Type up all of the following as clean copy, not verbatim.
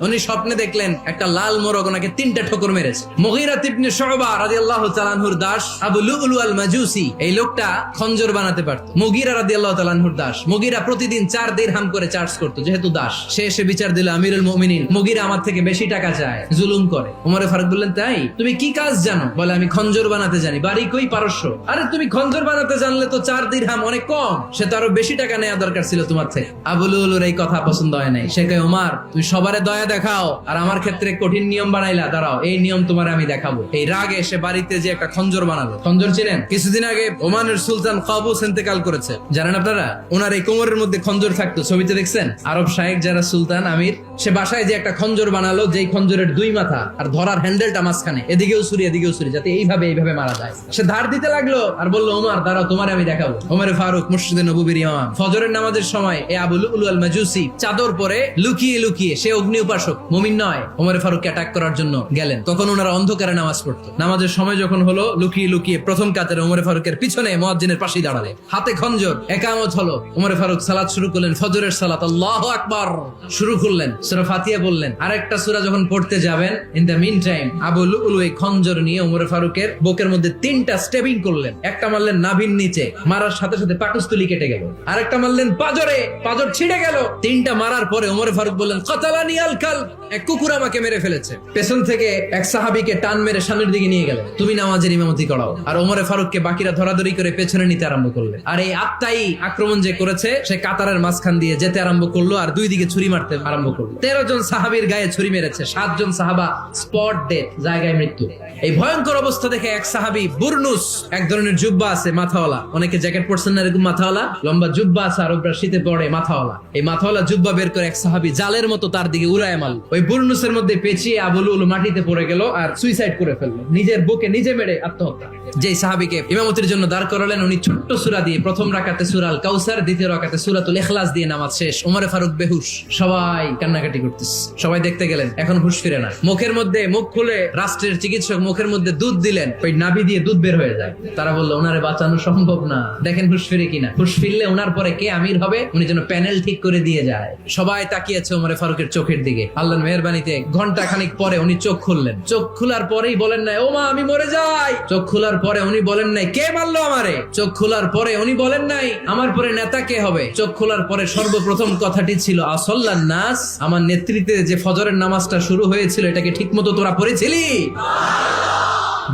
উনি স্বপ্নে দেখলেন একটা লাল মোরগ ওনাকে 3টা ঠোকর মেরেছে। মুগীরা ইবনে শুবা রাদিয়াল্লাহু তাআলা আনহুর দাস আবু লুলু আল মাজুসি, এই লোকটা খঞ্জর বানাতে পারত। মুগীরা রাদিয়াল্লাহু তাআলা আনহুর দাস। মুগীরা প্রতিদিন 4 দিরহাম করে চার্জ করত, যেহেতু দাস। সে এসে বিচার দিল, আমিরুল মুমিনিন, মুগীরা আমার থেকে বেশি টাকা চায়, জুলুম করে। ওমরে ফারুক বললেন, তাই? তুমি কি কাজ জানো? বলে, আমি খঞ্জর বানাতে জানি। বাড়ি কই? পারস্য। আরে তুমি খঞ্জর বানাতে জানলে তো 4 দিরহাম অনেক কম, সে তো আরো বেশি টাকা নেওয়া দরকার ছিল তোমার থেকে। আবু লুলুর এই কথা পছন্দ হয় নাই। সে কয়, ওমর, তুমি সবারে দয়া দেখাও আর আমার ক্ষেত্রে কঠিন নিয়ম বানাইলা, দাঁড়াও এই নিয়ম তোমার আমি দেখাবো। এই রাগে সে বাড়িতে যে একটা খঞ্জর বানালো। খঞ্জর চিনেন? কিছুদিন আগে ওমানের সুলতান কাবুস ইন্তেকাল করেছে, জানেন আপনারা? ওনার এই কোমরের মধ্যে খঞ্জর থাকতো, ছবিতে দেখছেন? আরব শায়েখ যারা সুলতান আমির, সে বাসায় যে একটা খঞ্জর বানালো, যেই খঞ্জরের 2 মাথা আর ধরার হ্যান্ডেলটা মাঝখানে, এদিকেও ছুরি এদিকেও ছুরি, যাতে এইভাবে মারা যায়। সে ধার দিতে লাগলো আর বললো, ওমর দাঁড়াও, তোমার আমি দেখাবো। ওমরে ফারুক মসজিদে নববীর ইমাম, ফজরের নামাজের সময় এই আবু লুলু আল মাজুসি চাদর পরে লুকিয়ে লুকিয়ে, সে অগ্নি উপাসক, মুমিন নয়, ওমরে ফারুককে অ্যাটাক করার জন্য গেলেন। তখন ওনারা অন্ধকারে নামাজ পড়তো। নামাজের সময় যখন হলো, লুকিয়ে লুকিয়ে প্রথম কাতারে ওমরে ফারুকের পিছনে মুয়াজ্জিনের পাশেই দাঁড়ালে, হাতে খঞ্জর, একামত হলো। ওমরে ফারুক সালাত শুরু করলেন, ফজরের সালাত, আল্লাহু আকবার শুরু করলেন, সূরা ফাতিহা বললেন। আরেকটা সূরা যখন পড়তে যাবেন, in the meantime Abu Lulu এই খঞ্জর নিয়ে ওমরে ফারুকের বুকের মধ্যে 3টা স্টেবিং করলেন। একটা মারলেন নাভির নিচে, মারার সাথে সাথে পাকস্থলী কেটে গেল। আরেকটা মারলেন পাজরে, পাজর ছিঁড়ে গেল। 3টা মারার পরে ওমরে ফারুক বললেন, কাতালানি আল কালব, এক কুকুর আমাকে মেরে ফেলেছে। পেছন থেকে এক সাহাবীকে টান মেরে সামনের দিকে নিয়ে গেলেন, তুমি নামাজের ইমামতি করাও। আর ওমরে ফারুককে বাকিরা ধরাধরি করে পেছনে নিতে আরম্ভ করলেন। আর এই আত্মাই আক্রমণ যে করেছে, সে কাতারের মাঝখান দিয়ে যেতে আরম্ভ করলো আর 2 দিকে ছুরি মারতে আরম্ভ করলো। 13 জন সাহাবীর গায়ে ছুরি মেরেছে, 7 জন সাহাবা স্পট ডেথ, জায়গায় মৃত্যু। এই ভয়ঙ্কর অবস্থা দেখে এক সাহাবী বুরনুস, এক ধরনের জুব্বা আছে মাথাওয়ালা, অনেকে জ্যাকেট পরছেন না এরকম মাথাওয়ালা, লম্বা জুব্বা আছে, আরবরা শীতে পরে মাথাওয়ালা, এই মাথাওয়ালা জুব্বা বের করে এক সাহাবী জালের মতো তার দিকে উড়ায় মারল। ওই বুরনুসের মধ্যে পেঁচিয়ে আবু লুলু মাটিতে পড়ে গেল আর সুইসাইড করে ফেললো, নিজের বুকে নিজে মেরে আত্মহত্যা। যেই সাহাবীকে ইমামতির জন্য দাঁড় করালেন, উনি ছোট্ট সূরা দিয়ে প্রথম রাকাতে সূরা আল কাউসার, দ্বিতীয় রাকাতে সূরাতুল ইখলাস দিয়ে নামাজ শেষ। ওমরে ফারুক বেহুশ, সবাই কান্নাকাটি করতেছে, সবাই দেখতে গেলেন, এখন হুঁশ ফিরে না। মুখের মধ্যে, মুখ খুলে রাষ্ট্রের চিকিৎসক মুখের মধ্যে দুধ দিলেন, ওই নাভি দিয়ে দুধ বের হয়ে যায়। তারা বললো, ওনারে বাঁচানো সম্ভব না, দেখেন হুঁশ ফিরে কিনা। হুঁশ ফিরলে ওনার পরে কে আমির হবে, উনি যেন প্যানেল ঠিক করে দিয়ে যায়। সবাই তাকিয়েছে ওমরে ফারুকের চোখের দিকে। আল্লাহর মেহেরবানিতে ঘন্টা খানিক পরে উনি চোখ খুললেন। চোখ খোলার পরেই বলেন নাই, ও মা আমি মরে যাই। চোখ খোলার পরে উনি বলেন নাই, কে মারলো আমারে। চোখ খোলার পরে উনি বলেন নাই, আমার পরে নেতা কে হবে। চোখ খোলার পরে সর্বপ্রথম কথাটি ছিল, আসল্লান নাস, আমার নেতৃত্বে যে ফজরের নামাজটা শুরু হয়েছিল, এটাকে ঠিক মতো তোরা পড়েছিলি?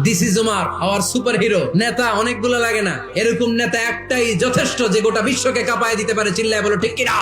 This is Umar, our super hero. নেতা অনেকগুলো লাগে না, এরকম নেতা একটাই যথেষ্ট, যে গোটা বিশ্বকে কাঁপায় দিতে পারে। চিল্লায় বলো ঠিক কিনা?